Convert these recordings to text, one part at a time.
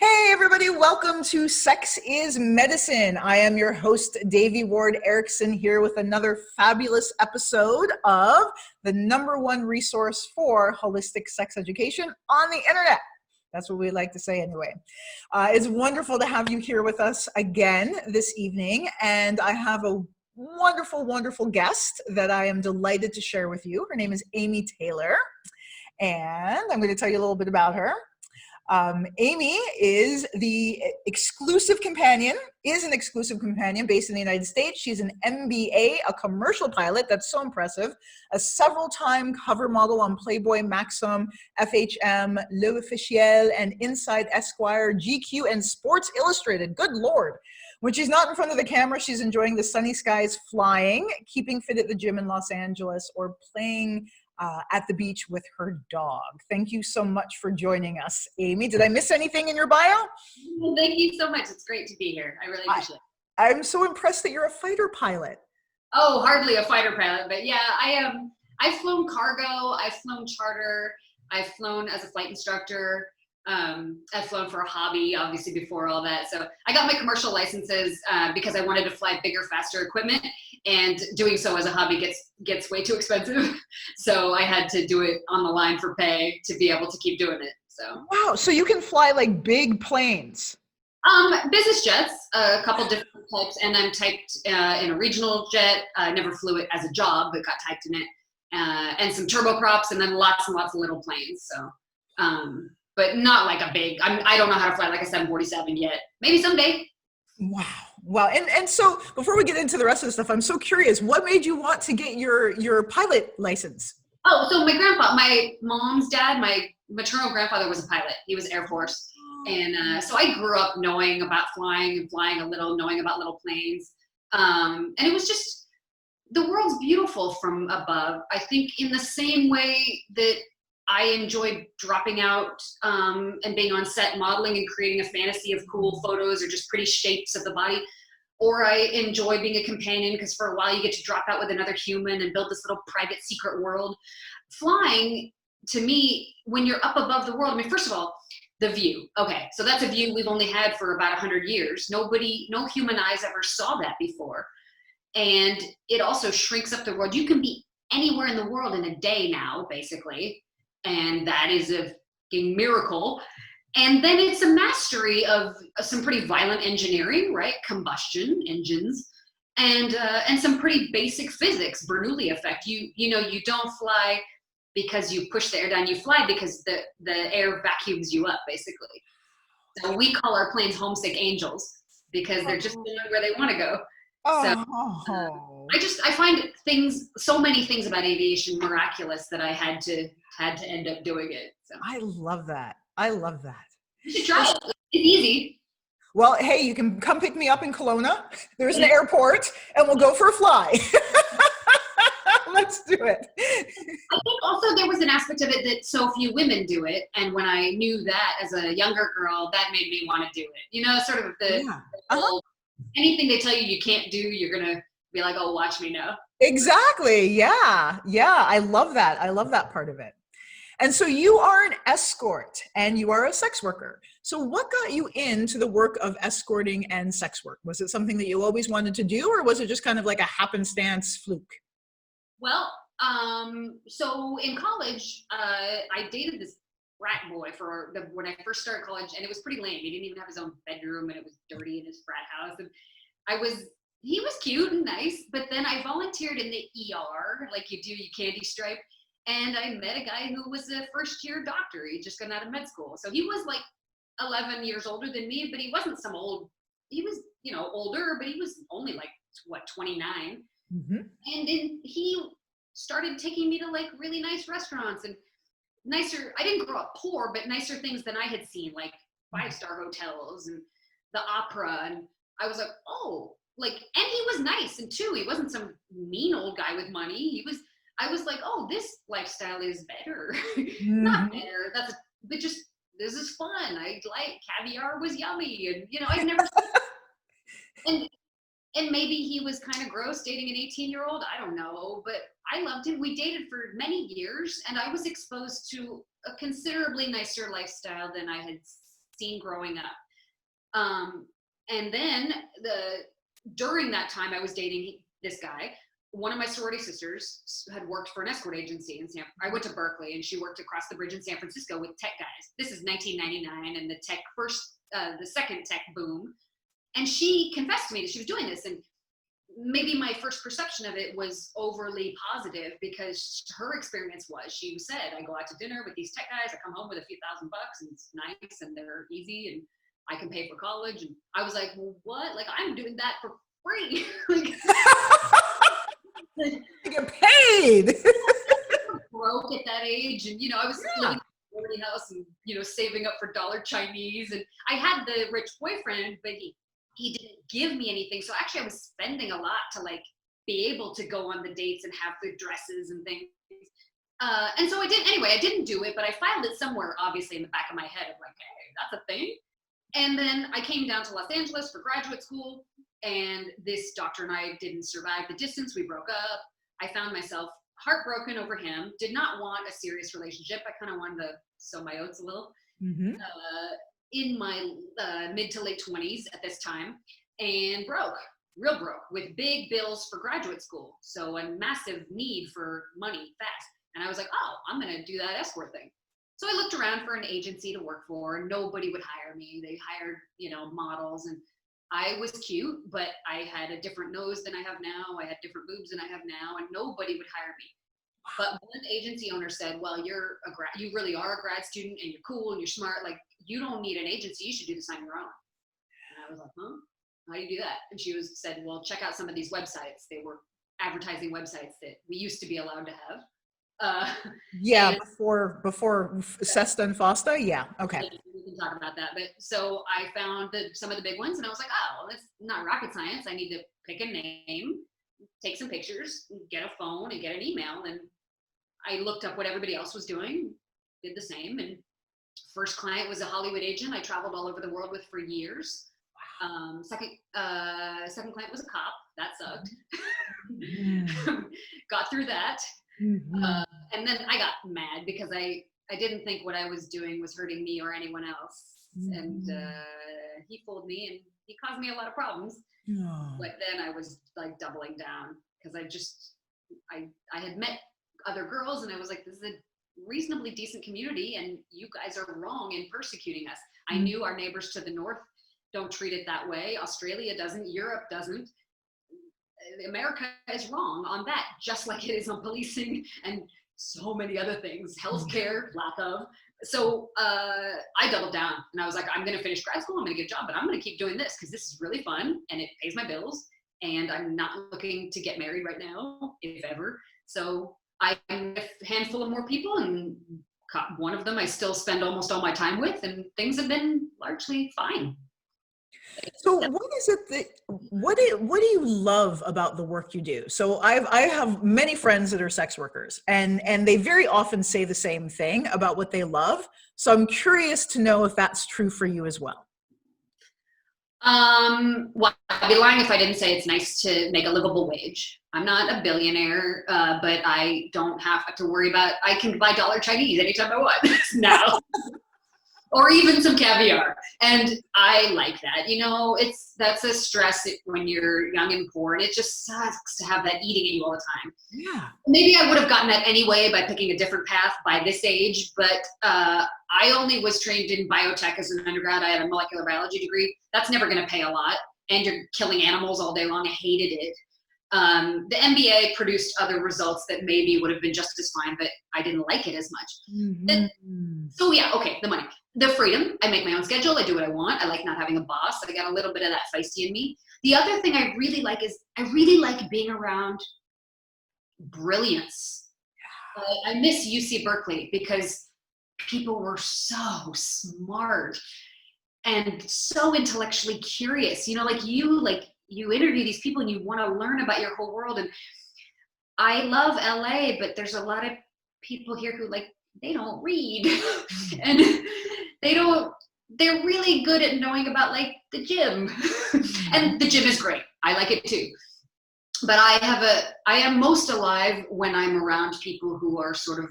Hey everybody, welcome to Sex is Medicine. I am your host, Devi Ward Erickson, here with another fabulous episode of the #1 resource for holistic sex education on the internet. That's what we like to say anyway. It's wonderful to have you here with us again this evening, and I have a wonderful, wonderful guest that I am delighted to share with you. Her name is Amy Taylor, and I'm going to tell you a little bit about her. Amy is an exclusive companion based in the United States. She's an MBA, a commercial pilot. That's so impressive. A several-time cover model on Playboy, Maxim, FHM, L'Officiel, and Inside Esquire, GQ, and Sports Illustrated. Good Lord. When she's not in front of the camera, she's enjoying the sunny skies, flying, keeping fit at the gym in Los Angeles, or playing at the beach with her dog. Thank you so much for joining us, Amy. Did I miss anything in your bio? Well, thank you so much. It's great to be here. I really appreciate it. I'm so impressed that you're a fighter pilot. Oh, hardly a fighter pilot, but yeah, I've flown cargo, I've flown charter, I've flown as a flight instructor. I've flown for a hobby, obviously, before all that. So I got my commercial licenses because I wanted to fly bigger, faster equipment, and doing so as a hobby gets way too expensive. So I had to do it on the line for pay to be able to keep doing it. So wow, so you can fly like big planes. Business jets, a couple different types, and I'm typed in a regional jet. I never flew it as a job, but got typed in it, and some turboprops, and then lots and lots of little planes. So. But not like a big, I don't know how to fly like a 747 yet. Maybe someday. Wow. And so before we get into the rest of the stuff, I'm so curious, what made you want to get your pilot license? Oh, so my mom's dad, my maternal grandfather was a pilot. He was Air Force. And so I grew up knowing about flying and flying a little, knowing about little planes. And it was just, the world's beautiful from above. I think in the same way that I enjoy dropping out and being on set modeling and creating a fantasy of cool photos or just pretty shapes of the body. Or I enjoy being a companion because for a while you get to drop out with another human and build this little private secret world. Flying, to me, when you're up above the world, I mean, first of all, the view. Okay, so that's a view we've only had for about 100 years. No human eyes ever saw that before. And it also shrinks up the world. You can be anywhere in the world in a day now, basically. And that is a miracle. And then it's a mastery of some pretty violent engineering, right? Combustion engines, and some pretty basic physics, Bernoulli effect. You know, you don't fly because you push the air down. You fly because the air vacuums you up, basically. So we call our planes homesick angels because they're just going where they want to go. So I find so many things about aviation miraculous that I had to end up doing it. So. I love that. You should try it. It's easy. Well, hey, you can come pick me up in Kelowna. There's an airport, and we'll go for a fly. Let's do it. I think also there was an aspect of it that so few women do it, and when I knew that as a younger girl, that made me want to do it. You know, sort of the whole, anything they tell you can't do, you're gonna be like, oh, watch me now. Exactly. Yeah. I love that part of it. And so you are an escort and you are a sex worker. So what got you into the work of escorting and sex work? Was it something that you always wanted to do, or was it just kind of like a happenstance fluke? Well, so in college, I dated this frat boy when I first started college, and it was pretty lame. He didn't even have his own bedroom, and it was dirty in his frat house. And he was cute and nice, but then I volunteered in the ER, like you do, you candy stripe. And I met a guy who was a first-year doctor. He'd just gotten out of med school. So he was like 11 years older than me, but he wasn't some old, he was, older, but he was only like, 29. Mm-hmm. And then he started taking me to like really nice restaurants and nicer, I didn't grow up poor, but nicer things than I had seen, like 5-star hotels and the opera. And I was like, oh, and he was nice. And too, he wasn't some mean old guy with money. I was like, oh, this lifestyle is better. Not better. But just, this is fun. I like caviar was yummy. And, I'd never, and maybe he was kind of gross dating an 18-year-old. I don't know, but I loved him. We dated for many years, and I was exposed to a considerably nicer lifestyle than I had seen growing up. And then during that time I was dating this guy, one of my sorority sisters had worked for an escort agency in I went to Berkeley, and she worked across the bridge in San Francisco with tech guys. This is 1999 and the second tech boom. And she confessed to me that she was doing this. And maybe my first perception of it was overly positive, because her experience was, she said, I go out to dinner with these tech guys, I come home with a few $1,000 and it's nice and they're easy and I can pay for college. And I was like, well, what? Like, I'm doing that for free. Like, you get paid. Broke at that age, and I was living in a sorority house and saving up for dollar Chinese, and I had the rich boyfriend, but he didn't give me anything. So actually I was spending a lot to like be able to go on the dates and have the dresses and things. And so I didn't do it, but I filed it somewhere, obviously in the back of my head of like, hey, that's a thing. And then I came down to Los Angeles for graduate school, and this doctor and I didn't survive the distance. We broke up. I found myself heartbroken over him, did not want a serious relationship. I kind of wanted to sow my oats a little. Mm-hmm. In my mid to late 20s at this time, and real broke, with big bills for graduate school. So a massive need for money fast. And I was like, oh, I'm going to do that escort thing. So I looked around for an agency to work for, and nobody would hire me. They hired, models, and I was cute, but I had a different nose than I have now. I had different boobs than I have now, and nobody would hire me. But one agency owner said, well, you really are a grad student, and you're cool and you're smart. Like, you don't need an agency. You should do this on your own. And I was like, huh? How do you do that? And she said, well, check out some of these websites. They were advertising websites that we used to be allowed to have. Before SESTA and FOSTA. Yeah. Okay. We can talk about that. But so I found some of the big ones, and I was like, oh, well, that's not rocket science. I need to pick a name, take some pictures, get a phone, and get an email. And I looked up what everybody else was doing, did the same. And first client was a Hollywood agent I traveled all over the world with for years. Second client was a cop. That sucked. Got through that. Mm-hmm. And then I got mad because I didn't think what I was doing was hurting me or anyone else. Mm-hmm. And he fooled me, and he caused me a lot of problems. Oh. But then I was like doubling down, because I had met other girls, and I was like, this is a reasonably decent community, and you guys are wrong in persecuting us. Mm-hmm. I knew our neighbors to the north don't treat it that way. Australia doesn't. Europe doesn't. America is wrong on that, just like it is on policing and so many other things, healthcare, lack of. So I doubled down, and I was like, I'm going to finish grad school, I'm going to get a job, but I'm going to keep doing this because this is really fun and it pays my bills, and I'm not looking to get married right now, if ever. So I'm a handful of more people, and one of them I still spend almost all my time with, and things have been largely fine. So what do you love about the work you do? So I have many friends that are sex workers, and they very often say the same thing about what they love. So I'm curious to know if that's true for you as well. Well, I'd be lying if I didn't say it's nice to make a livable wage. I'm not a billionaire, but I don't have to worry about, I can buy dollar Chinese anytime I want now. Or even some caviar. And I like that. That's a stress when you're young and poor, and it just sucks to have that eating at you all the time. Yeah. Maybe I would have gotten that anyway by picking a different path by this age, but I only was trained in biotech as an undergrad. I had a molecular biology degree. That's never going to pay a lot, and you're killing animals all day long. I hated it. The MBA produced other results that maybe would have been just as fine, but I didn't like it as much. Mm-hmm. So yeah, okay, the money. The freedom, I make my own schedule, I do what I want, I like not having a boss, I got a little bit of that feisty in me. The other thing I really like is, I really like being around brilliance. I miss UC Berkeley because people were so smart and so intellectually curious. You interview these people and you want to learn about your whole world. And I love LA, but there's a lot of people here who they don't read and they're really good at knowing about the gym. And the gym is great. I like it too. But I am most alive when I'm around people who are sort of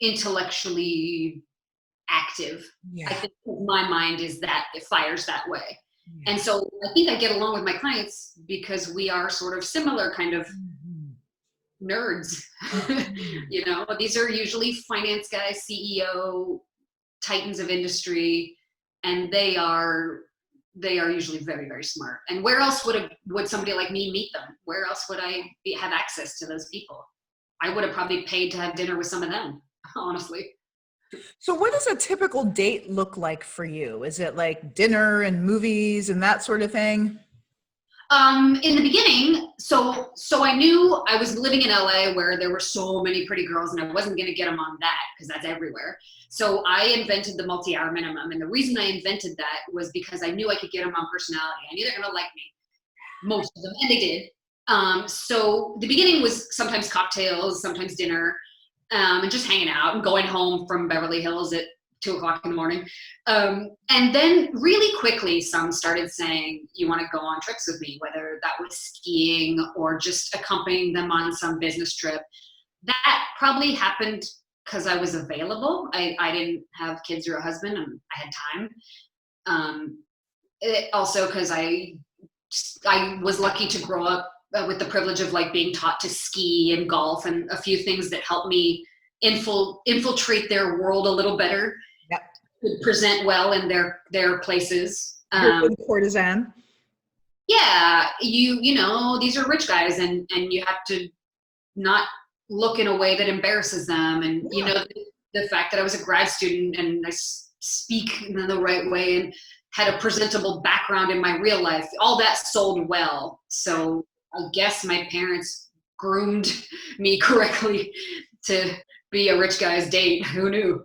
intellectually active. Yeah. I think my mind is that it fires that way. And so I think I get along with my clients because we are sort of similar kind of nerds. You know, these are usually finance guys, CEO, titans of industry, and they are usually very, very smart. And where else would somebody like me meet them? Where else would I have access to those people? I would have probably paid to have dinner with some of them, honestly. So what does a typical date look like for you? Is it like dinner and movies and that sort of thing? In the beginning, so I knew I was living in LA where there were so many pretty girls and I wasn't going to get them on that because that's everywhere. So I invented the multi-hour minimum. And the reason I invented that was because I knew I could get them on personality. I knew they're going to like me, most of them, and they did. So the beginning was sometimes cocktails, sometimes dinner, and just hanging out and going home from Beverly Hills at 2:00 in the morning. And then really quickly, some started saying, you want to go on trips with me, whether that was skiing or just accompanying them on some business trip. That probably happened because I was available. I didn't have kids or a husband and I had time. Also because I was lucky to grow up with the privilege of like being taught to ski and golf and a few things that helped me infiltrate their world a little better. Yep. Present well in their places. You're a good courtesan. Yeah, you know, these are rich guys and you have to not look in a way that embarrasses them. And, you know, the fact that I was a grad student and I speak in the right way and had a presentable background in my real life, all that sold well. So I guess my parents groomed me correctly to be a rich guy's date. Who knew?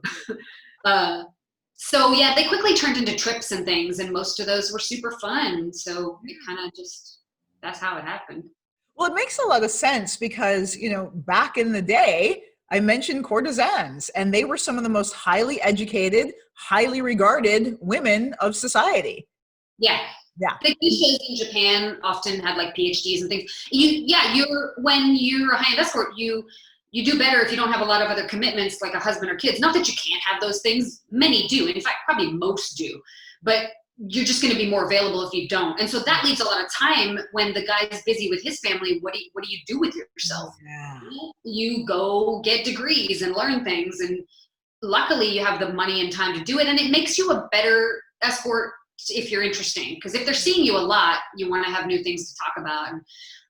So yeah, they quickly turned into trips and things, and most of those were super fun. So it kind of just, that's how it happened. Well, it makes a lot of sense because, you know, back in the day, I mentioned courtesans, and they were some of the most highly educated, highly regarded women of society. Yeah. Yeah. The cliches in Japan often had like PhDs and things. When you're a high-end escort, you do better if you don't have a lot of other commitments like a husband or kids. Not that you can't have those things. Many do. In fact, probably most do. But you're just going to be more available if you don't. And so that leaves a lot of time when the guy's busy with his family. What do you do with yourself? Yeah. You go get degrees and learn things. And luckily you have the money and time to do it. And it makes you a better escort if you're interesting. Because if they're seeing you a lot, you want to have new things to talk about. And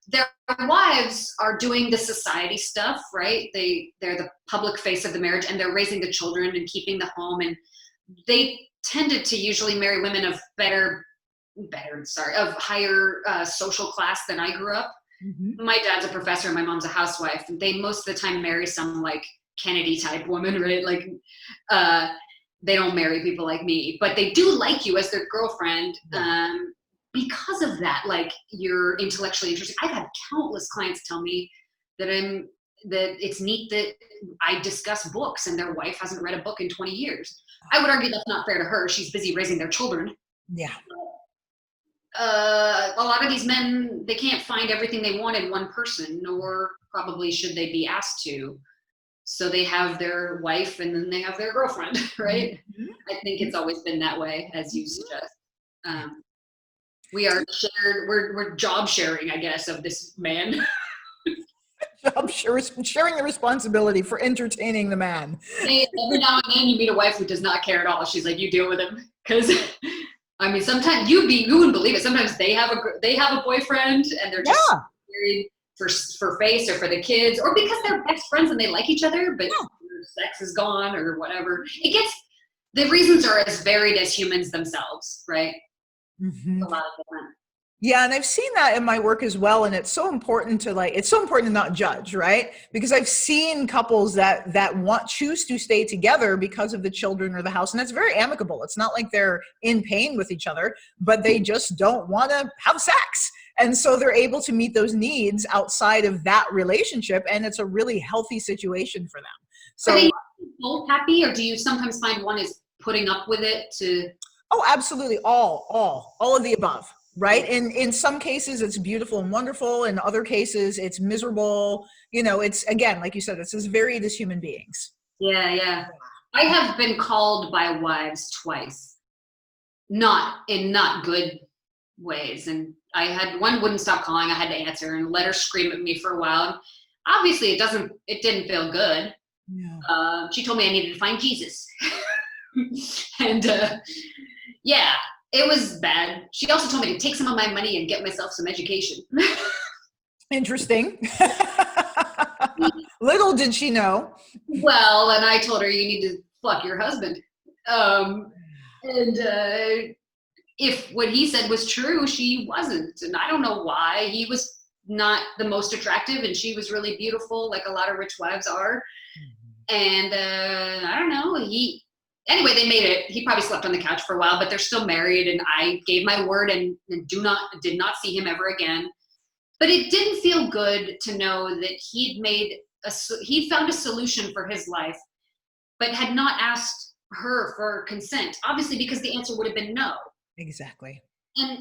their wives are doing the society stuff, right? They're the public face of the marriage and they're raising the children and keeping the home. And they tended to usually marry women of of higher social class than I grew up. Mm-hmm. My dad's a professor and my mom's a housewife. They most of the time marry some like Kennedy type woman, right? Like they don't marry people like me, but they do like you as their girlfriend. Because of that, like you're intellectually interesting. I've had countless clients tell me that it's neat that I discuss books and their wife hasn't read a book in 20 years. I would argue that's not fair to her. She's busy raising their children. Yeah. A lot of these men, they can't find everything they want in one person, nor probably should they be asked to. So they have their wife and then they have their girlfriend, right? Mm-hmm. I think it's always been that way, as you suggest. We are we're job sharing, I guess, of this man. Sharing the responsibility for entertaining the man. Hey, every now and then you meet a wife who does not care at all. She's like, you deal with him. Because I mean, sometimes you wouldn't believe it. Sometimes they have a boyfriend and they're just married for face or for the kids or because they're best friends and they like each other, but sex is gone or whatever. The reasons are as varied as humans themselves, right? Mm-hmm. A lot of different. Yeah, and I've seen that in my work as well, and it's so important to not judge, right? Because I've seen couples that choose to stay together because of the children or the house, and that's very amicable. It's not like they're in pain with each other, but they just don't want to have sex. And so they're able to meet those needs outside of that relationship, and it's a really healthy situation for them. So are they both happy, or do you sometimes find one is putting up with it to? Oh, absolutely. All of the above, right? In some cases, it's beautiful and wonderful. In other cases, it's miserable. You know, it's, again, like you said, it's as varied as human beings. Yeah. I have been called by wives twice, not good ways. And I had one wouldn't stop calling. I had to answer and let her scream at me for a while. And obviously, it didn't feel good. Yeah. She told me I needed to find Jesus, and yeah, it was bad. She also told me to take some of my money and get myself some education. Interesting. Little did she know. Well, and I told her you need to fuck your husband. And if what he said was true, she wasn't. And I don't know why. He was not the most attractive and she was really beautiful, like a lot of rich wives are. And I don't know. Anyway, they made it. He probably slept on the couch for a while, but they're still married. And I gave my word and did not see him ever again. But it didn't feel good to know that he found a solution for his life, but had not asked her for consent, obviously, because the answer would have been no. Exactly. And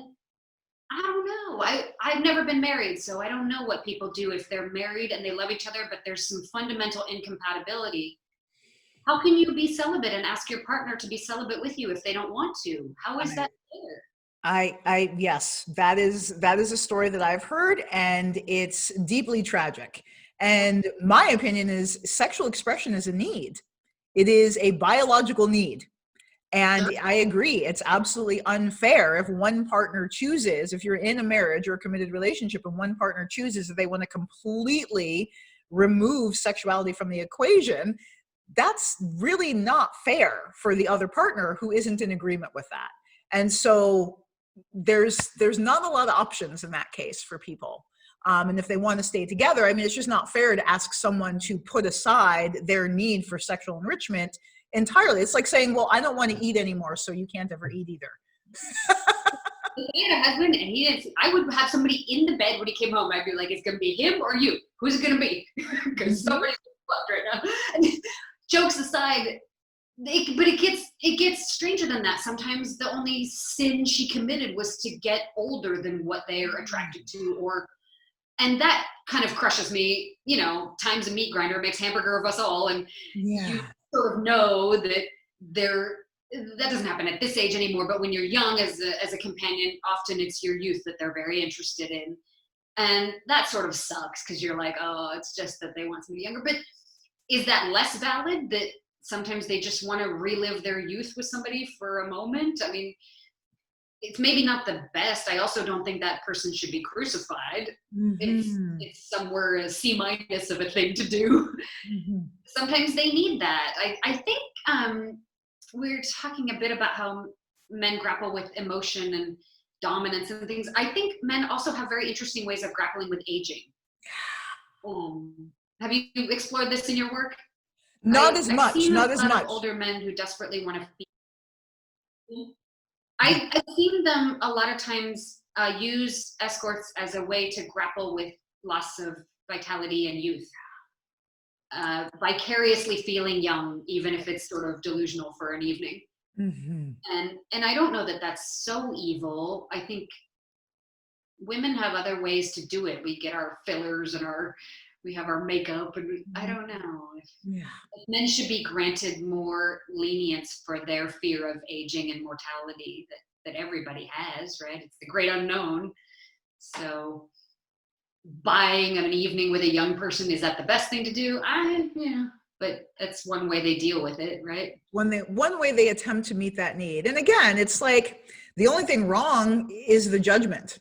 I don't know. I've never been married, so I don't know what people do if they're married and they love each other, but there's some fundamental incompatibility. How can you be celibate and ask your partner to be celibate with you if they don't want to? How is that fair? Yes, that is a story that I've heard, and it's deeply tragic. And my opinion is sexual expression is a need. It is a biological need. And I agree, it's absolutely unfair if one partner chooses, if you're in a marriage or a committed relationship and one partner chooses that they want to completely remove sexuality from the equation, that's really not fair for the other partner who isn't in agreement with that. And so there's not a lot of options in that case for people. And if they want to stay together, I mean, it's just not fair to ask someone to put aside their need for sexual enrichment entirely. It's like saying, well, I don't want to eat anymore, so you can't ever eat either. He had a husband, and I would have somebody in the bed when he came home. I'd be like, it's going to be him or you. Who's it going to be? Because somebody's fucked right now. And jokes aside, but it gets stranger than that. Sometimes the only sin she committed was to get older than what they are attracted to, and that kind of crushes me. You know, time's a meat grinder, makes hamburger of us all, and you sort of know that that doesn't happen at this age anymore. But when you're young as a companion, often it's your youth that they're very interested in, and that sort of sucks because you're like, oh, it's just that they want somebody younger. But is that less valid that sometimes they just want to relive their youth with somebody for a moment? I mean, it's maybe not the best. I also don't think that person should be crucified. It's somewhere a C- of a thing to do. Sometimes they need that. I think we're talking a bit about how men grapple with emotion and dominance and things. I think men also have very interesting ways of grappling with aging. Have you explored this in your work? Not as much. Older men who desperately want to feel. I've seen them a lot of times use escorts as a way to grapple with loss of vitality and youth. Vicariously feeling young, even if it's sort of delusional for an evening. And I don't know that that's so evil. I think women have other ways to do it. We get our fillers and we have our makeup, and I don't know. If men should be granted more lenience for their fear of aging and mortality that everybody has, right? It's the great unknown. So buying an evening with a young person, is that the best thing to do? But that's one way they deal with it, right? One way they attempt to meet that need. And again, it's like the only thing wrong is the judgment,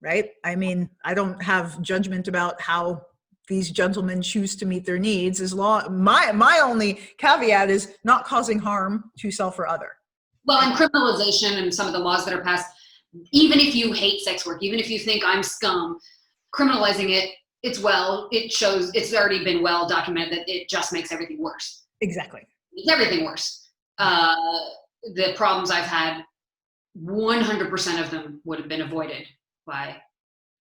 right? I mean, I don't have judgment about how these gentlemen choose to meet their needs. My only caveat is not causing harm to self or other. Well, and criminalization and some of the laws that are passed, even if you hate sex work, even if you think I'm scum, criminalizing it shows it's already been well documented that it just makes everything worse. Exactly. It's everything worse. The problems I've had, 100% of them would have been avoided by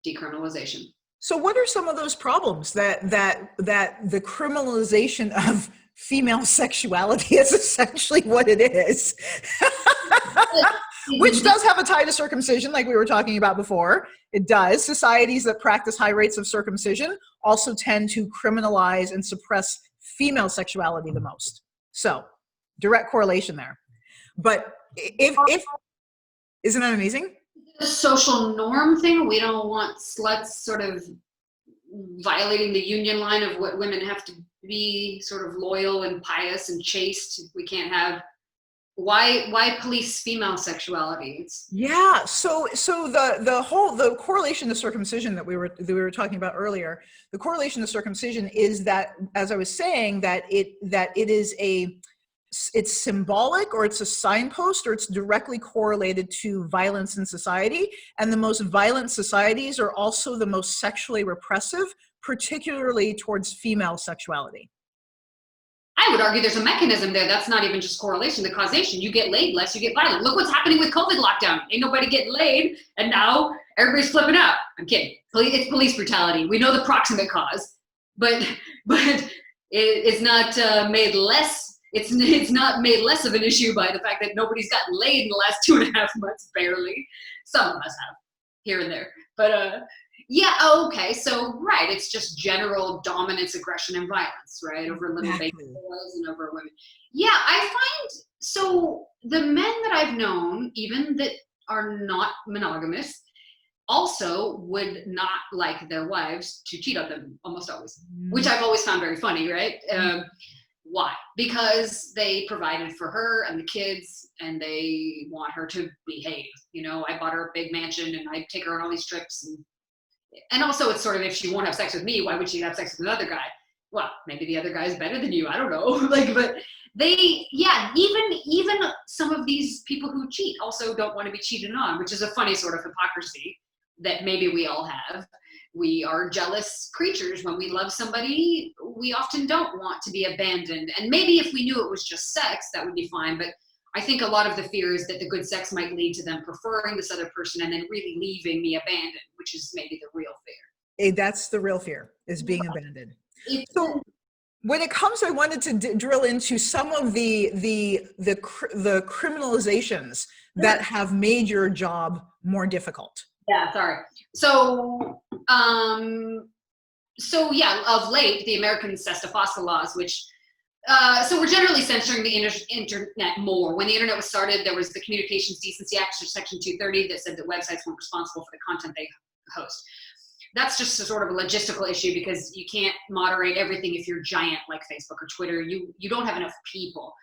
decriminalization. So what are some of those problems that the criminalization of female sexuality is essentially what it is? Which does have a tie to circumcision, like we were talking about before. It does. Societies that practice high rates of circumcision also tend to criminalize and suppress female sexuality the most. So Direct correlation there. But if isn't that amazing? The social norm thing, we don't want sluts sort of violating the union line of what women have to be, sort of loyal and pious and chaste. We can't have, why police female sexuality? Yeah, so the correlation to circumcision that we were talking about earlier, the correlation to circumcision is that, as I was saying, that it is it's symbolic, or it's a signpost, or it's directly correlated to violence in society. And the most violent societies are also the most sexually repressive, particularly towards female sexuality. I would argue there's a mechanism there. That's not even just correlation, the causation. You get laid less, you get violent. Look what's happening with COVID lockdown. Ain't nobody getting laid, and now everybody's flipping out. I'm kidding. It's police brutality. We know the proximate cause, but it's not made less. It's not made less of an issue by the fact that nobody's gotten laid in the last 2.5 months, barely. Some of us have, here and there. But yeah, okay, so right, it's just general dominance, aggression, and violence, right, over little baby boys and over women. Yeah, I find, so the men that I've known, even that are not monogamous, also would not like their wives to cheat on them, almost always, which I've always found very funny, right? Why? Because they provided for her and the kids, and they want her to behave. You know, I bought her a big mansion, and I take her on all these trips, and also it's sort of, if she won't have sex with me, why would she have sex with another guy? Well, maybe the other guy is better than you. I don't know. Like, but they, yeah, even some of these people who cheat also don't want to be cheated on, which is a funny sort of hypocrisy that maybe we all have. We are jealous creatures. When we love somebody, we often don't want to be abandoned. And maybe if we knew it was just sex, that would be fine. But I think a lot of the fear is that the good sex might lead to them preferring this other person and then really leaving me abandoned, which is maybe the real fear. That's the real fear, is being abandoned. So when it comes, I wanted to drill into some of the criminalizations that have made your job more difficult. Yeah, sorry. So yeah, of late, the American Sesta laws, which, so we're generally censoring the internet more. When the internet was started, there was the Communications Decency Act, Section 230, that said that websites weren't responsible for the content they host. That's just a sort of a logistical issue, because you can't moderate everything if you're giant like Facebook or Twitter. You don't have enough people.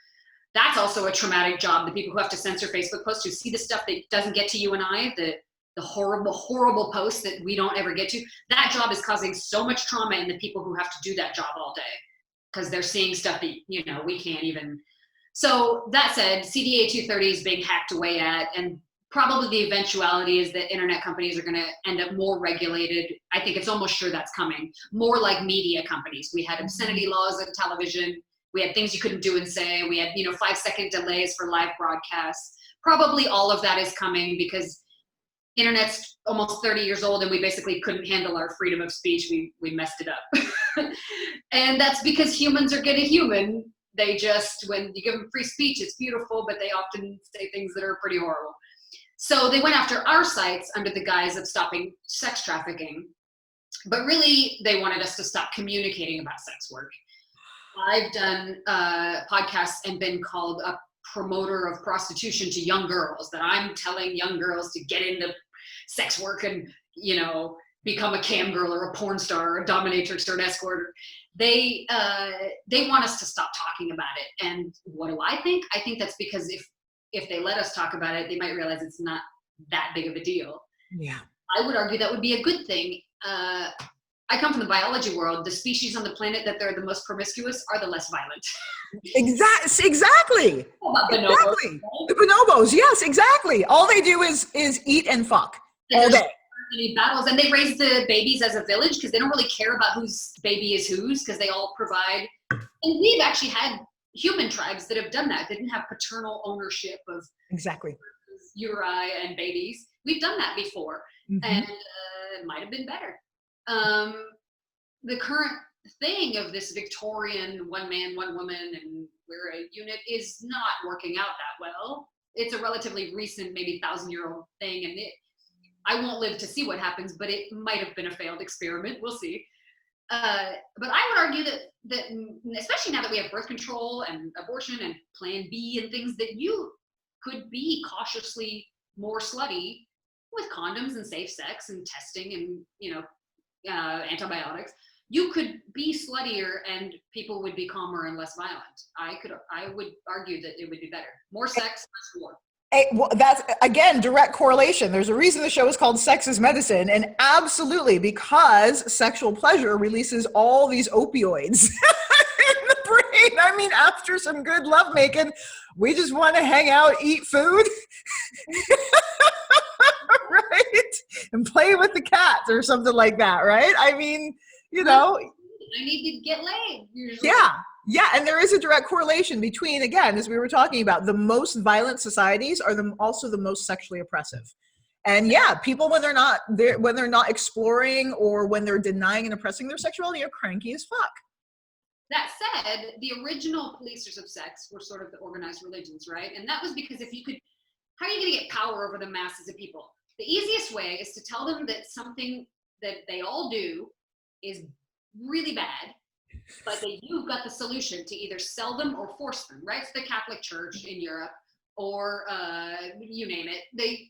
That's also a traumatic job. The people who have to censor Facebook posts, who see the stuff that doesn't get to you and I, the horrible posts that we don't ever get to, that job is causing so much trauma in the people who have to do that job all day, because they're seeing stuff that, you know, we can't even. So that said, CDA 230 is being hacked away at, and probably the eventuality is that internet companies are going to end up more regulated. I think it's almost sure that's coming. More like media companies. We had obscenity laws on television. We had things you couldn't do and say. We had, 5-second delays for live broadcasts. Probably all of that is coming, because internet's almost 30 years old, and we basically couldn't handle our freedom of speech. We messed it up. And that's because humans are getting human. They just, when you give them free speech, it's beautiful, but they often say things that are pretty horrible. So they went after our sites under the guise of stopping sex trafficking, but really they wanted us to stop communicating about sex work. I've done podcasts and been called a promoter of prostitution to young girls, that I'm telling young girls to get into sex work and, become a cam girl or a porn star or a dominatrix or an escort. They want us to stop talking about it. And what do I think? I think that's because if they let us talk about it, they might realize it's not that big of a deal. Yeah. I would argue that would be a good thing. I come from the biology world. The species on the planet that they're the most promiscuous are the less violent. Exactly. Bonobos, exactly. right? The bonobos, yes, exactly. All they do is eat and fuck all day. Any battles, and they raise the babies as a village, because they don't really care about whose baby is whose, because they all provide. And we've actually had human tribes that have done that. They didn't have paternal ownership of exactly uri and babies. We've done that before, and it might have been better. The current thing of this Victorian one man, one woman, and we're a unit is not working out that well. It's a relatively recent, maybe 1,000-year-old thing, and I won't live to see what happens, but it might have been a failed experiment. We'll see. But I would argue that especially now that we have birth control and abortion and Plan B and things, that you could be cautiously more slutty with condoms and safe sex and testing and antibiotics. You could be sluttier and people would be calmer and less violent. I would argue that it would be better. More sex, less war. Well, that's, again, direct correlation. There's a reason the show is called Sex is Medicine, and absolutely, because sexual pleasure releases all these opioids in the brain. I mean, after some good lovemaking, we just want to hang out, eat food, right? And play with the cats or something like that, right? I mean, I need to get laid usually. Yeah, and there is a direct correlation between, again, as we were talking about, the most violent societies are also the most sexually oppressive. And yeah, people when they're not exploring or when they're denying and oppressing their sexuality are cranky as fuck. That said, the original policers of sex were sort of the organized religions, right? And that was because how are you going to get power over the masses of people? The easiest way is to tell them that something that they all do is really bad, but that you've got the solution to either sell them or force them, right? So the Catholic Church in Europe, or you name it,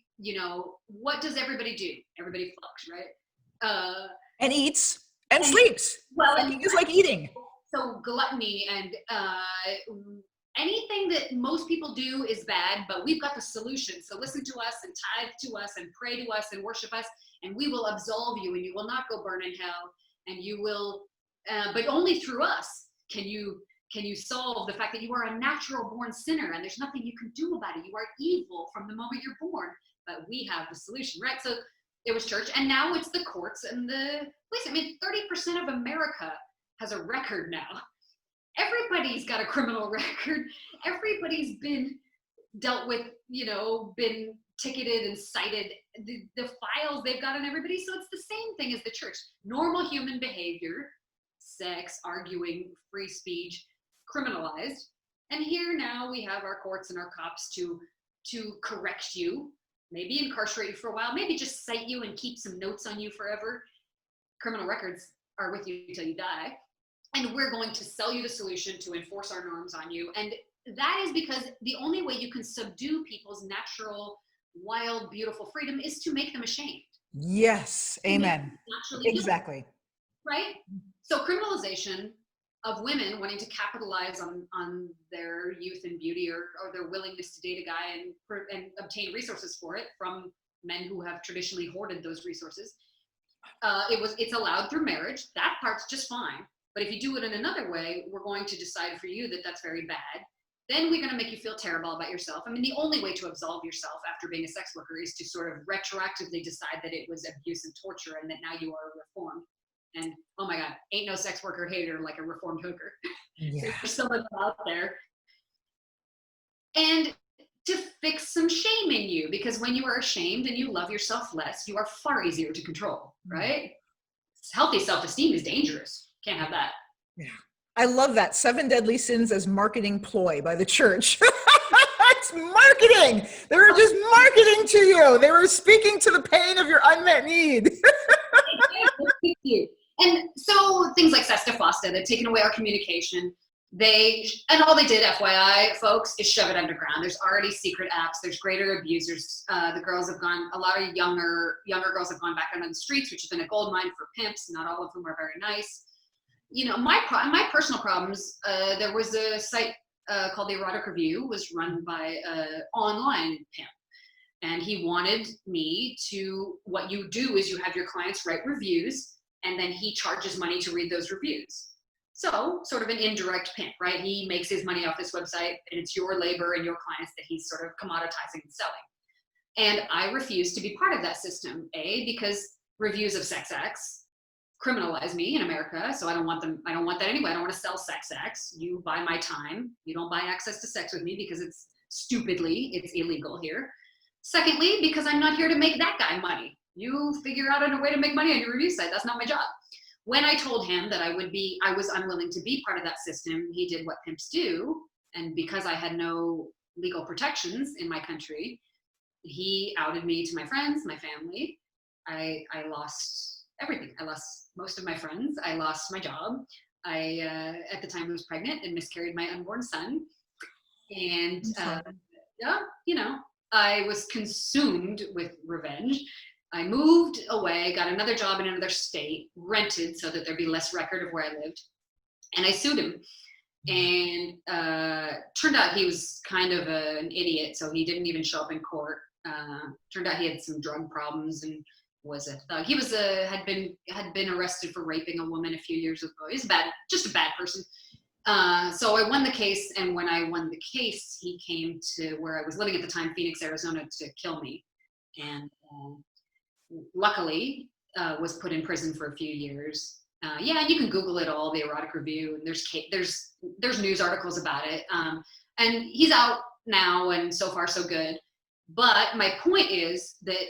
what does everybody do? Everybody fucks, right? And eats and sleeps. Well, fucking is like eating. So gluttony and anything that most people do is bad, but we've got the solution. So listen to us and tithe to us and pray to us and worship us, and we will absolve you, and you will not go burn in hell, and you will, but only through us can you solve the fact that you are a natural born sinner and there's nothing you can do about it. You are evil from the moment you're born, but we have the solution, right? So it was church, and now it's the courts and the police. I mean, 30% of America has a record now. Everybody's got a criminal record. Everybody's been dealt with, been ticketed and cited. The files they've got on everybody. So it's the same thing as the church. Normal human behavior, sex, arguing, free speech, criminalized. And here now we have our courts and our cops to correct you, maybe incarcerate you for a while, maybe just cite you and keep some notes on you forever. Criminal records are with you till you die. And we're going to sell you the solution to enforce our norms on you. And that is because the only way you can subdue people's natural, wild, beautiful freedom is to make them ashamed. Yes, amen. Exactly. Right? So criminalization of women wanting to capitalize on their youth and beauty or their willingness to date a guy and obtain resources for it from men who have traditionally hoarded those resources. It's allowed through marriage. That part's just fine. But if you do it in another way, we're going to decide for you that that's very bad. Then we're going to make you feel terrible about yourself. I mean, the only way to absolve yourself after being a sex worker is to sort of retroactively decide that it was abuse and torture and that now you are reformed. And oh my God, ain't no sex worker hater like a reformed hooker. Yeah. There's someone out there. And to fix some shame in you, because when you are ashamed and you love yourself less, you are far easier to control, right? Healthy self-esteem is dangerous. Can't have that. Yeah. I love that. 7 deadly sins as marketing ploy by the church. It's marketing. They were just marketing to you. They were speaking to the pain of your unmet need. And so things like Sesta Fosta, they've taken away our communication. And all they did, FYI, folks, is shove it underground. There's already secret apps. There's greater abusers. A lot of younger girls have gone back out on the streets, which has been a gold mine for pimps. Not all of whom are very nice. My personal problems, there was a site called the Erotic Review, was run by an online pimp. And he wanted me to, what you do is you have your clients write reviews, and then he charges money to read those reviews. So sort of an indirect pimp, right? He makes his money off this website, and it's your labor and your clients that he's sort of commoditizing and selling. And I refuse to be part of that system, because reviews of sex acts criminalize me in America, so I don't want that anyway. I don't want to sell sex acts. You buy my time. You don't buy access to sex with me because it's illegal here. Secondly, because I'm not here to make that guy money. You figure out a way to make money on your review site. That's not my job. When I told him that I was unwilling to be part of that system, he did what pimps do. And because I had no legal protections in my country, he outed me to my friends, my family. I lost everything. I lost most of my friends. I lost my job. I, at the time, was pregnant and miscarried my unborn son. And yeah, you know, I was consumed with revenge. I moved away, got another job in another state, rented so that there'd be less record of where I lived. And I sued him. And turned out he was kind of an idiot, so he didn't even show up in court. Turned out he had some drug problems and was a thug. He was had been arrested for raping a woman a few years ago. He's just a bad person. So I won the case, and when I won the case, he came to where I was living at the time, Phoenix, Arizona, to kill me. And luckily, was put in prison for a few years. Yeah, you can Google it all, the erotic review, and there's news articles about it. And he's out now, and so far so good. But my point is that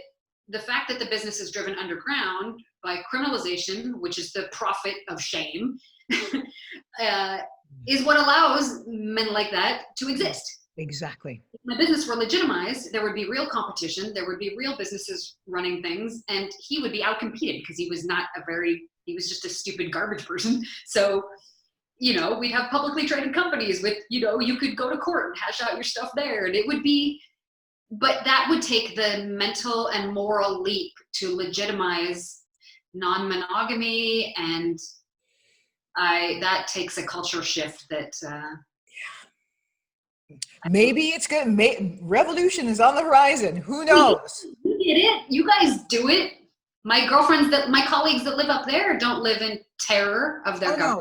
the fact that the business is driven underground by criminalization, which is the profit of shame, is what allows men like that to exist. Exactly. If my business were legitimized, there would be real competition, there would be real businesses running things, and he would be outcompeted because he was just a stupid garbage person. So, you know, we'd have publicly traded companies with, you know, you could go to court and hash out your stuff there, and it would be, but that would take the mental and moral leap to legitimize non-monogamy, and that takes a culture shift that maybe it's good. Revolution is on the horizon. Who knows? You get it. You guys do it. My colleagues that live up there don't live in terror of their government.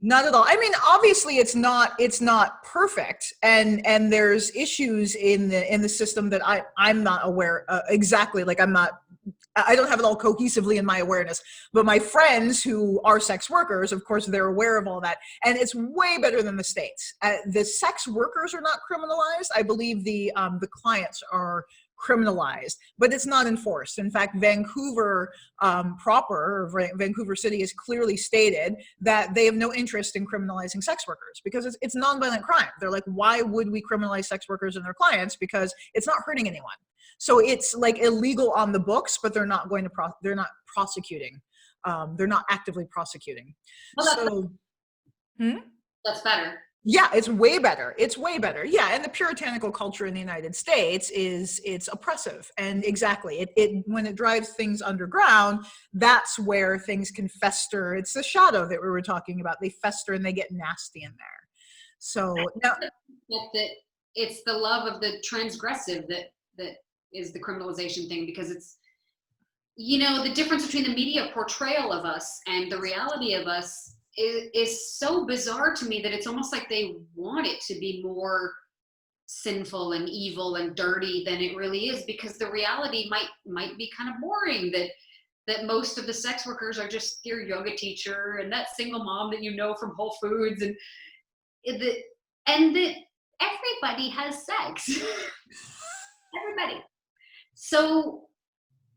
No, not at all. I mean, obviously it's not perfect, and there's issues in the system that I'm not aware exactly. Like I don't have it all cohesively in my awareness, but my friends who are sex workers, of course, they're aware of all that, and it's way better than the States. The sex workers are not criminalized. I believe the clients are criminalized, but it's not enforced. In fact, Vancouver Vancouver City has clearly stated that they have no interest in criminalizing sex workers because it's nonviolent crime. They're like, why would we criminalize sex workers and their clients? Because it's not hurting anyone. So it's like illegal on the books, but they're not going to they're not prosecuting. They're not actively prosecuting. Well, that's better. Yeah, it's way better. It's way better. Yeah, and the puritanical culture in the United States it's oppressive, and exactly it when it drives things underground, that's where things can fester. It's the shadow that we were talking about. They fester and they get nasty in there. So now, that it's the love of the transgressive that is the criminalization thing, because it's, you know, the difference between the media portrayal of us and the reality of us is so bizarre to me that it's almost like they want it to be more sinful and evil and dirty than it really is, because the reality might be kind of boring, that most of the sex workers are just your yoga teacher and that single mom that you know from Whole Foods, and that everybody has sex. Everybody. So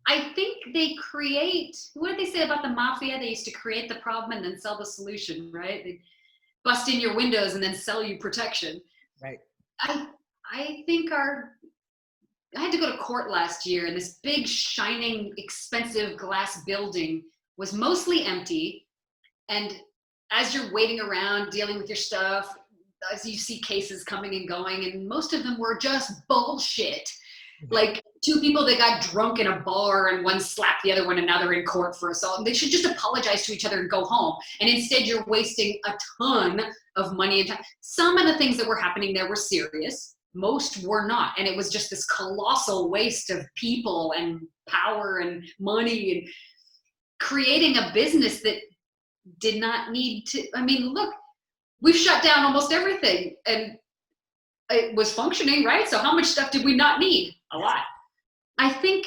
I think they create, what did they say about the mafia? They used to create the problem and then sell the solution, right? They bust in your windows and then sell you protection. Right. I think I had to go to court last year, and this big, shining, expensive glass building was mostly empty. And as you're waiting around, dealing with your stuff, as you see cases coming and going, and most of them were just bullshit. Like two people that got drunk in a bar and one slapped the other one and now they're in court for assault. And they should just apologize to each other and go home. And instead you're wasting a ton of money and time. Some of the things that were happening there were serious. Most were not. And it was just this colossal waste of people and power and money, and creating a business that did not need to. I mean, look, we've shut down almost everything and it was functioning, right? So how much stuff did we not need? A lot. I think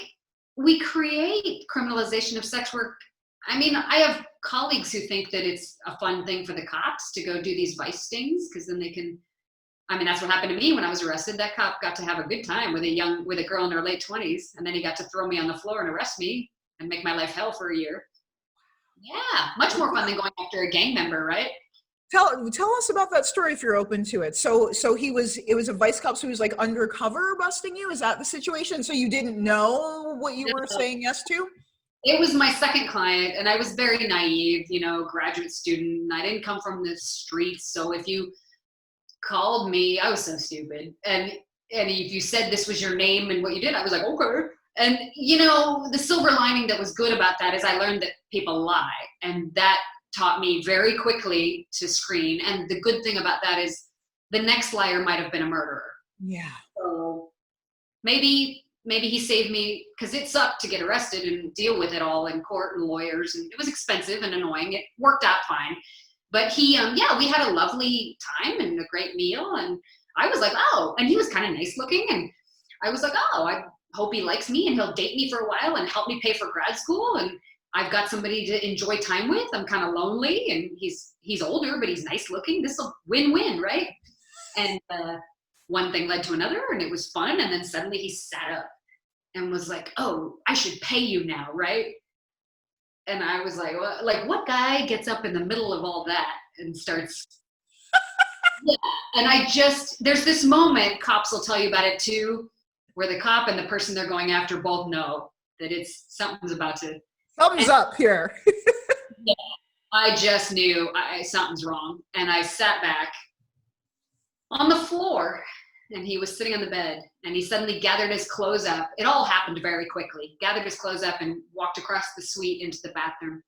we create criminalization of sex work. I mean, I have colleagues who think that it's a fun thing for the cops to go do these vice stings, because then they can, I mean, that's what happened to me when I was arrested. That cop got to have a good time with a girl in her late 20s, and then he got to throw me on the floor and arrest me and make my life hell for a year. Yeah, much more fun than going after a gang member, right? Tell us about that story if you're open to it. So it was a vice cop who was like undercover busting you. Is that the situation? So you didn't know what you were saying yes to? It was my second client, and I was very naive, graduate student, and I didn't come from the streets. So if you called me, I was so stupid. And if you said this was your name and what you did, I was like, okay. And the silver lining that was good about that is I learned that people lie, and that taught me very quickly to screen. And the good thing about that is the next liar might have been a murderer. Yeah. So maybe he saved me, because it sucked to get arrested and deal with it all in court and lawyers, and it was expensive and annoying. It worked out fine. But we had a lovely time and a great meal, and I was like, oh, and he was kind of nice looking, and I was like, oh, I hope he likes me and he'll date me for a while and help me pay for grad school, and I've got somebody to enjoy time with. I'm kind of lonely, and he's older, but he's nice looking. This will win-win, right? And one thing led to another, and it was fun. And then suddenly he sat up and was like, oh, I should pay you now, right? And I was like, well, what guy gets up in the middle of all that and starts? Yeah. And there's this moment, cops will tell you about it too, where the cop and the person they're going after both know that something's about to. Thumbs up here. Yeah, I just knew something's wrong. And I sat back on the floor, and he was sitting on the bed, and he suddenly gathered his clothes up. It all happened very quickly. Gathered his clothes up and walked across the suite into the bathroom.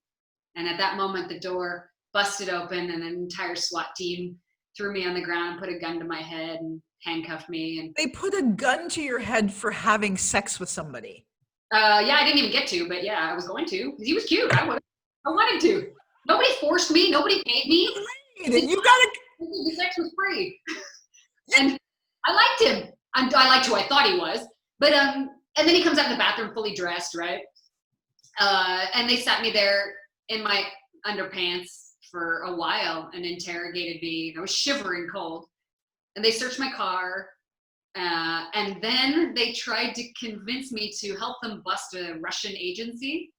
And at that moment, the door busted open, and an entire SWAT team threw me on the ground, put a gun to my head, and handcuffed me. And they put a gun to your head for having sex with somebody. Yeah, I didn't even get to, but yeah, I was going to, because he was cute. I wanted to. Nobody forced me. Nobody paid me. Right. And you got it. The sex was free. And I liked him. I liked who I thought he was. But and then he comes out of the bathroom fully dressed, right? And they sat me there in my underpants for a while and interrogated me. I was shivering cold. And they searched my car. And then they tried to convince me to help them bust a Russian agency,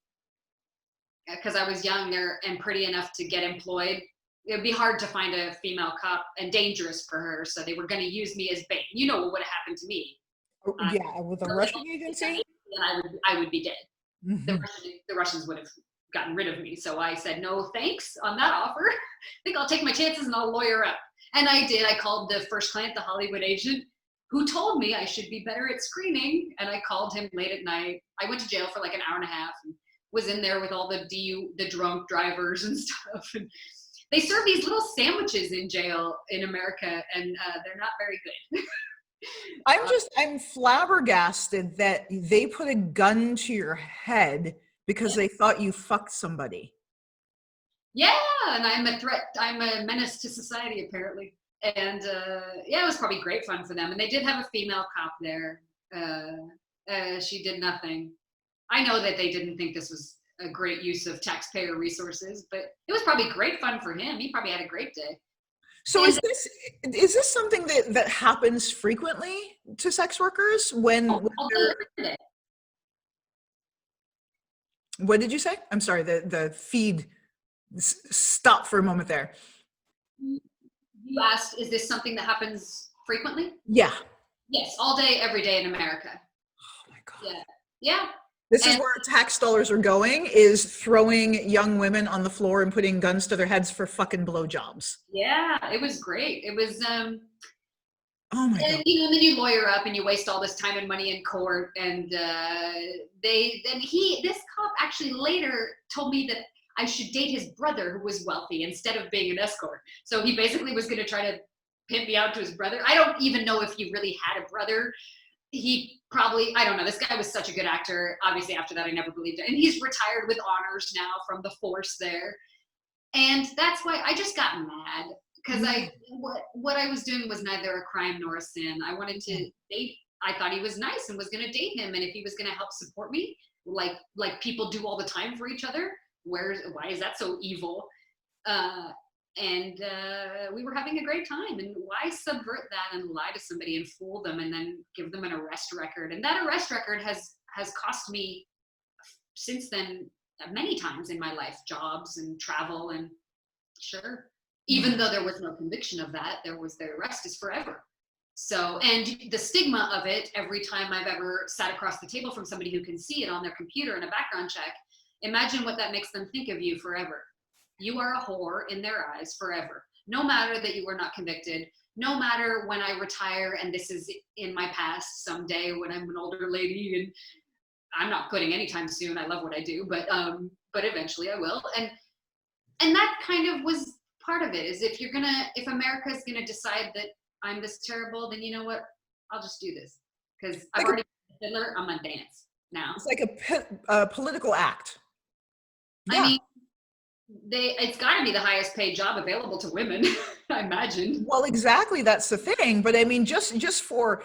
because I was young there and pretty enough to get employed. It would be hard to find a female cop and dangerous for her, so they were going to use me as bait. You know what would have happened to me? Yeah, with a Russian agency? Then I would be dead. Mm-hmm. The Russians would have gotten rid of me. So I said, no thanks on that offer. I think I'll take my chances and I'll lawyer up. And I did. I called the first client, the Hollywood agent, who told me I should be better at screening. And I called him late at night. I went to jail for like an hour and a half and was in there with all the drunk drivers and stuff. And they serve these little sandwiches in jail in America, and they're not very good. I'm flabbergasted that they put a gun to your head because they thought you fucked somebody. Yeah, and I'm a threat. I'm a menace to society, apparently. And it was probably great fun for them. And they did have a female cop there. She did nothing. I know that they didn't think this was a great use of taxpayer resources, but it was probably great fun for him. He probably had a great day. So is this something that happens frequently to sex workers when what did you say? I'm sorry, the feed stopped for a moment there. You asked, is this something that happens frequently? Yeah. Yes, all day, every day in America. Oh my God. Yeah. This is where tax dollars are going, is throwing young women on the floor and putting guns to their heads for fucking blowjobs. Yeah, it was great. It was, oh my God. And then you lawyer up and you waste all this time and money in court. And this cop actually later told me that I should date his brother, who was wealthy, instead of being an escort. So he basically was going to try to pimp me out to his brother. I don't even know if he really had a brother. He probably, I don't know. This guy was such a good actor. Obviously, after that, I never believed it. And he's retired with honors now from the force there. And that's why I just got mad, because what I was doing was neither a crime nor a sin. I wanted to date. I thought he was nice and was going to date him. And if he was going to help support me, like people do all the time for each other, why is that so evil? And we were having a great time. And why subvert that and lie to somebody and fool them and then give them an arrest record? And that arrest record has cost me since then many times in my life, jobs and travel. And sure, even though there was no conviction of that, the arrest is forever. So, and the stigma of it, every time I've ever sat across the table from somebody who can see it on their computer in a background check, Imagine what that makes them think of you forever. You are a whore in their eyes forever. No matter that you were not convicted, no matter when I retire and this is in my past someday when I'm an older lady, and I'm not quitting anytime soon. I love what I do, but eventually I will. And that kind of was part of it, is if America's gonna decide that I'm this terrible, then you know what? I'll just do this. Because I've already been Hitler, I'm gonna dance now. It's like a political act. Yeah. I mean, it's gotta be the highest paid job available to women, I imagine. Well, exactly, that's the thing. But I mean, just for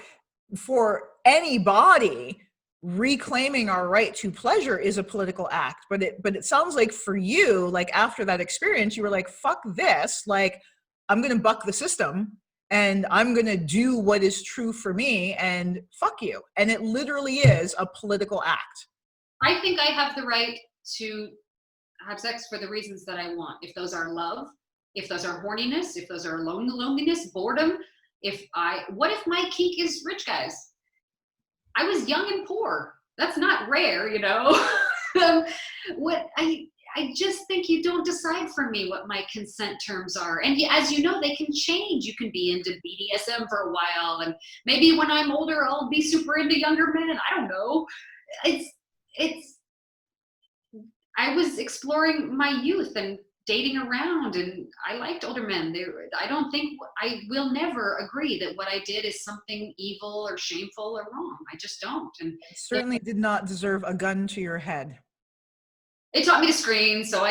anybody, reclaiming our right to pleasure is a political act. But it sounds like for you, like after that experience, you were like, fuck this, like I'm gonna buck the system and I'm gonna do what is true for me, and fuck you. And it literally is a political act. I think I have the right to have sex for the reasons that I want. If those are love, if those are horniness, if those are loneliness, boredom, what if my kink is rich guys? I was young and poor. That's not rare, you know. I just think you don't decide for me what my consent terms are. And as you know, they can change. You can be into BDSM for a while, and maybe when I'm older, I'll be super into younger men. I don't know. I was exploring my youth and dating around, and I liked older men. I will never agree that what I did is something evil or shameful or wrong. I just don't. And it certainly did not deserve a gun to your head. It taught me to screen. So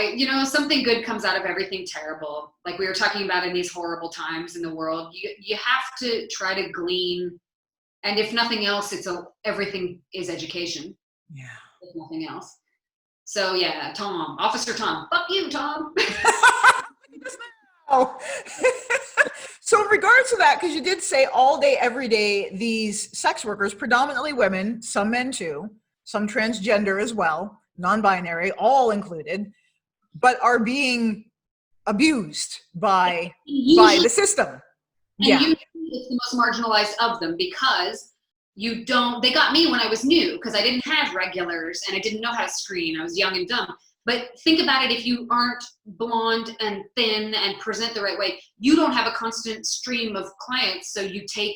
something good comes out of everything terrible. Like we were talking about in these horrible times in the world, you have to try to glean. And if nothing else, everything is education. Yeah. If nothing else. So yeah, Officer Tom, fuck you, Tom. So in regards to that, because you did say all day, every day, these sex workers, predominantly women, some men too, some transgender as well, non-binary, all included, but are being abused by the system. And usually it's the most marginalized of them, because they got me when I was new, because I didn't have regulars and I didn't know how to screen. I was young and dumb. But think about it, if you aren't blonde and thin and present the right way, you don't have a constant stream of clients. So you take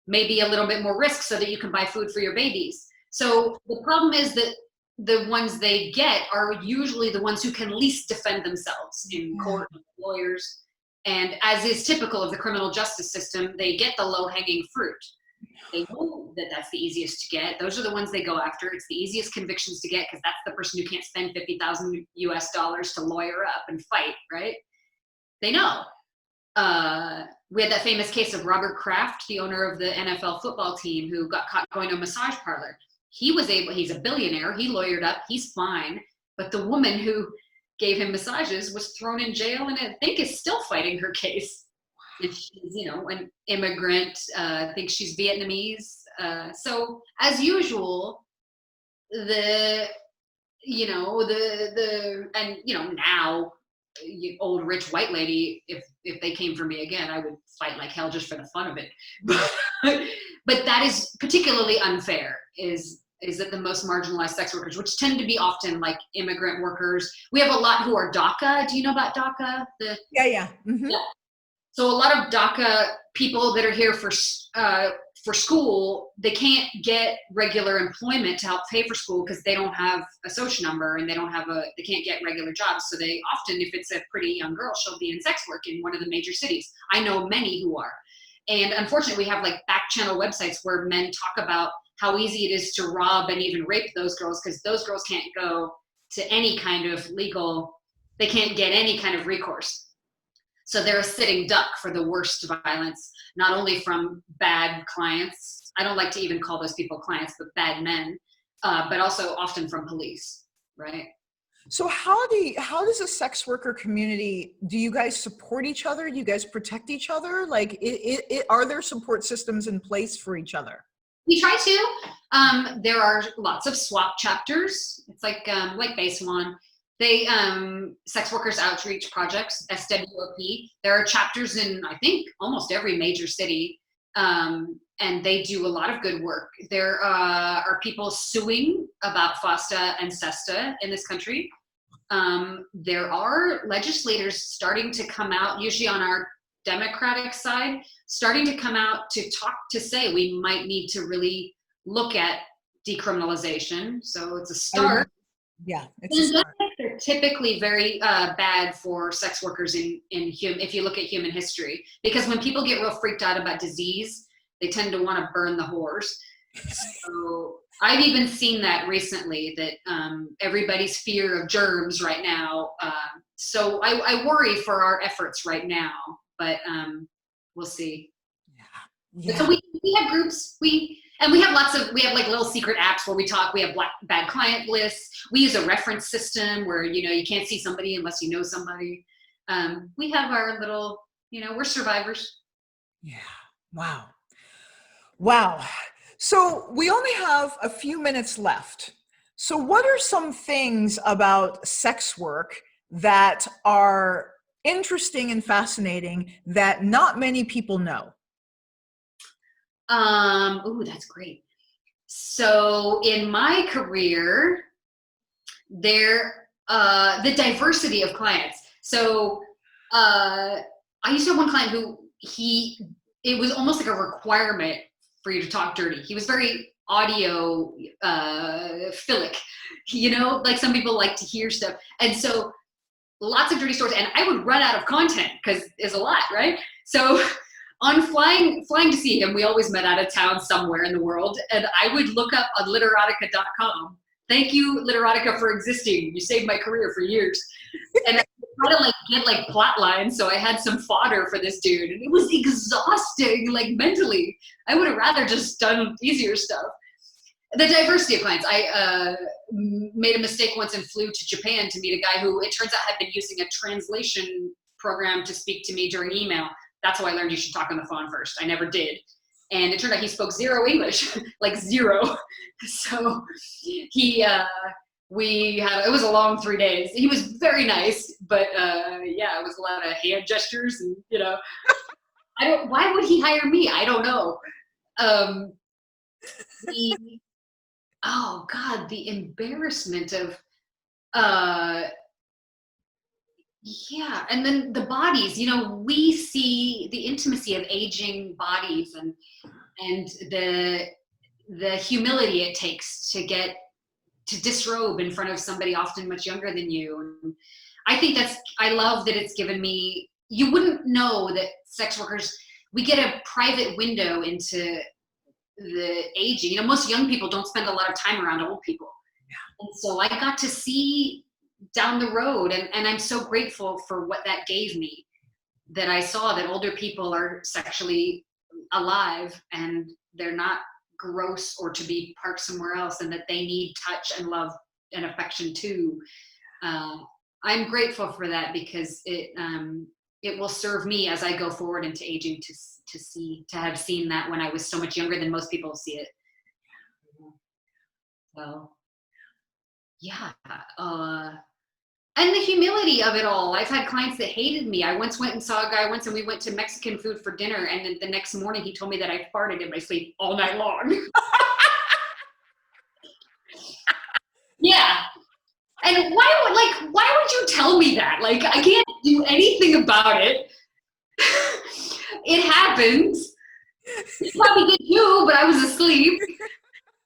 maybe a little bit more risk so that you can buy food for your babies. So the problem is that the ones they get are usually the ones who can least defend themselves in court, lawyers. And as is typical of the criminal justice system, they get the low-hanging fruit. They know that that's the easiest to get. Those are the ones they go after. It's the easiest convictions to get, because that's the person who can't spend $50,000 US to lawyer up and fight, right? They know. We had that famous case of Robert Kraft, the owner of the NFL football team, who got caught going to a massage parlor. He's a billionaire. He lawyered up. He's fine. But the woman who gave him massages was thrown in jail, and I think is still fighting her case. And she's, an immigrant, I think she's Vietnamese. So as usual, now, old rich white lady, if they came for me again, I would fight like hell just for the fun of it. But that is particularly unfair, is that the most marginalized sex workers, which tend to be often like immigrant workers. We have a lot who are DACA. Do you know about DACA? Yeah. Mm-hmm. Yeah. So a lot of DACA people that are here for school, they can't get regular employment to help pay for school because they don't have a social number, and they can't get regular jobs. So they often, if it's a pretty young girl, she'll be in sex work in one of the major cities. I know many who are. And unfortunately, we have like back channel websites where men talk about how easy it is to rob and even rape those girls, because those girls can't go to any kind of they can't get any kind of recourse. So they're a sitting duck for the worst violence, not only from bad clients. I don't like to even call those people clients, but bad men, but also often from police, right? So how does a sex worker community, do you guys support each other? Do you guys protect each other? Like, are there support systems in place for each other? We try to. There are lots of SWAP chapters. It's like Base One. They sex workers outreach projects, SWOP. There are chapters in, I think, almost every major city. And they do a lot of good work. There are people suing about FOSTA and SESTA in this country. There are legislators starting to come out, usually on our Democratic side, starting to come out to say we might need to really look at decriminalization. So it's a start. Yeah, it's a start. They're typically very bad for sex workers if you look at human history, because when people get real freaked out about disease, they tend to want to burn the whores. So I've even seen that recently, that everybody's fear of germs right now. So I worry for our efforts right now, but we'll see. Yeah. So we have groups, we have like little secret apps where we talk. We have bad client lists. We use a reference system where, you can't see somebody unless you know somebody. We have our little, we're survivors. Yeah. Wow. So we only have a few minutes left. So what are some things about sex work that are interesting and fascinating that not many people know? Oh, that's great. So in my career, the diversity of clients. So I used to have one client who it was almost like a requirement for you to talk dirty. He was very audio philic, like some people like to hear stuff. And so lots of dirty stories, and I would run out of content because it's a lot, right? So on flying to see him, we always met out of town somewhere in the world, and I would look up on literotica.com. Thank you, Literotica, for existing. You saved my career for years. And I try to get plot lines, so I had some fodder for this dude, and it was exhausting, mentally. I would have rather just done easier stuff. The diversity of clients. I made a mistake once and flew to Japan to meet a guy who, it turns out, had been using a translation program to speak to me during email. That's how I learned you should talk on the phone first. I never did. And it turned out he spoke zero English, zero. So it was a long 3 days. He was very nice, but it was a lot of hand gestures and, why would he hire me? I don't know. Oh God, the embarrassment of, and then the bodies, we see the intimacy of aging bodies and the humility it takes to disrobe in front of somebody often much younger than you. And I love that it's given me, you wouldn't know that sex workers, we get a private window into the aging. Most young people don't spend a lot of time around old people. Yeah. And so I got to see down the road, and I'm so grateful for what that gave me, that I saw that older people are sexually alive and they're not gross or to be parked somewhere else, and that they need touch and love and affection too. I'm grateful for that, because it will serve me as I go forward into aging to have seen that when I was so much younger than most people see it. So yeah. And the humility of it all. I've had clients that hated me. I once went and saw a guy and we went to Mexican food for dinner, and then the next morning he told me that I farted in my sleep all night long. Yeah. And why would you tell me that? I can't do anything about it. It happens. He probably did too, but I was asleep.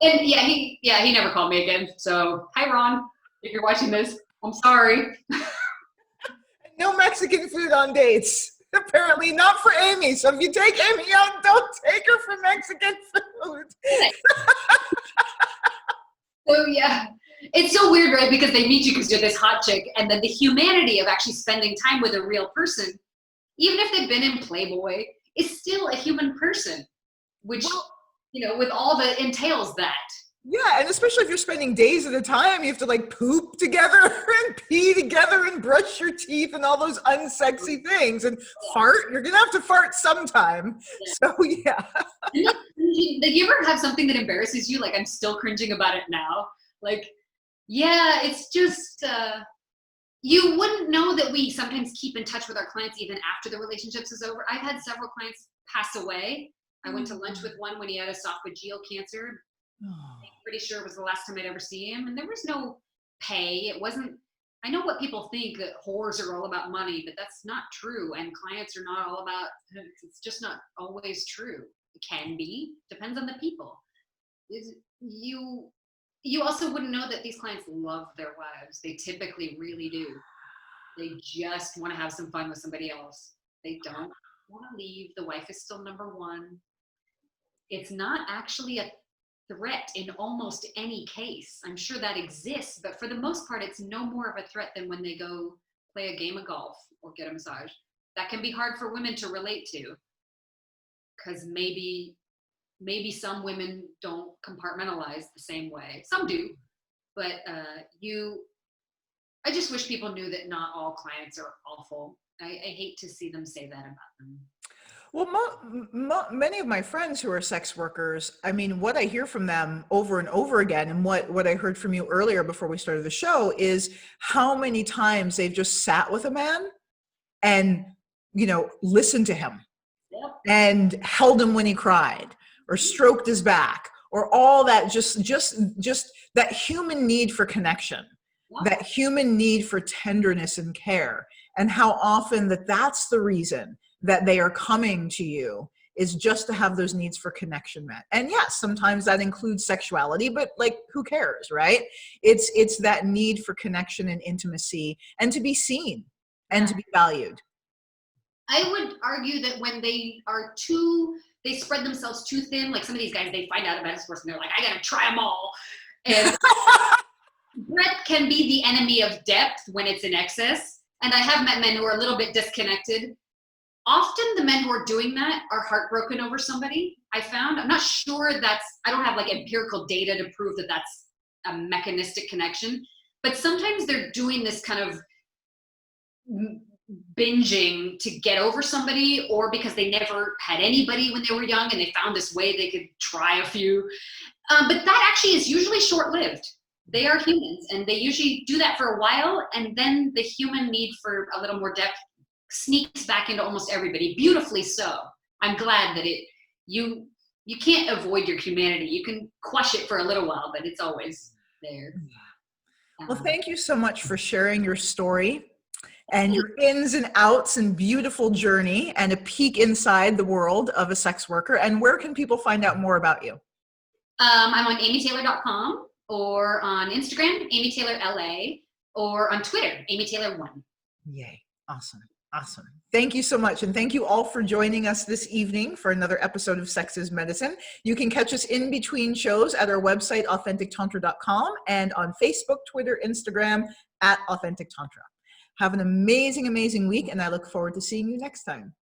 And he never called me again. So hi, Ron, if you're watching this, I'm sorry. No Mexican food on dates. Apparently not for Amy. So if you take Amy out, don't take her for Mexican food. So yeah, it's so weird, right? Because they meet you because you're this hot chick, and then the humanity of actually spending time with a real person, even if they've been in Playboy, is still a human person, which, with all that entails that. Yeah, and especially if you're spending days at a time, you have to poop together and pee together and brush your teeth and all those unsexy things and fart. You're gonna have to fart sometime. Yeah. So yeah. Did you ever have something that embarrasses you? I'm still cringing about it now. It's just you wouldn't know that we sometimes keep in touch with our clients even after the relationships is over. I've had several clients pass away, I went to lunch with one when he had esophageal cancer. I'm pretty sure it was the last time I'd ever see him. And there was no pay. It wasn't, I know what people think, that whores are all about money, but that's not true. And clients are not all about, it's just not always true. It can be, depends on the people. You also wouldn't know that these clients love their wives. They typically really do. They just want to have some fun with somebody else. They don't want to leave. The wife is still number one. It's not actually a threat in almost any case. I'm sure that exists, but for the most part, it's no more of a threat than when they go play a game of golf or get a massage. That can be hard for women to relate to, because maybe some women don't compartmentalize the same way. Some do, but I just wish people knew that not all clients are awful. I hate to see them say that about them. Well, many of my friends who are sex workers, I mean, what I hear from them over and over again, and what I heard from you earlier before we started the show, is how many times they've just sat with a man and, listened to him. Yep. And held him when he cried, or stroked his back, or all that, just that human need for connection, that human need for tenderness and care, and how often that's the reason that they are coming to you, is just to have those needs for connection met. And yes, sometimes that includes sexuality, but who cares, right? It's that need for connection and intimacy, and to be seen and to be valued. I would argue that when they spread themselves too thin, like some of these guys, they find out about Escort and they're like, I gotta try them all. And breadth can be the enemy of depth when it's in excess. And I have met men who are a little bit disconnected. Often the men who are doing that are heartbroken over somebody. I found, I'm not sure I don't have empirical data to prove that that's a mechanistic connection, but sometimes they're doing this kind of binging to get over somebody, or because they never had anybody when they were young and they found this way they could try a few. But that actually is usually short-lived. They are humans, and they usually do that for a while, and then the human need for a little more depth sneaks back into almost everybody, beautifully so. I'm glad that you can't avoid your humanity. You can quash it for a little while, but it's always there. Well, thank you so much for sharing your story and your ins and outs and beautiful journey and a peek inside the world of a sex worker. And where can people find out more about you? I'm on amytaylor.com, or on Instagram, amytaylorla, or on Twitter, amytaylor1. Yay. Awesome. Awesome. Thank you so much. And thank you all for joining us this evening for another episode of Sex is Medicine. You can catch us in between shows at our website, authentictantra.com, and on Facebook, Twitter, Instagram @authentictantra. Have an amazing, amazing week, and I look forward to seeing you next time.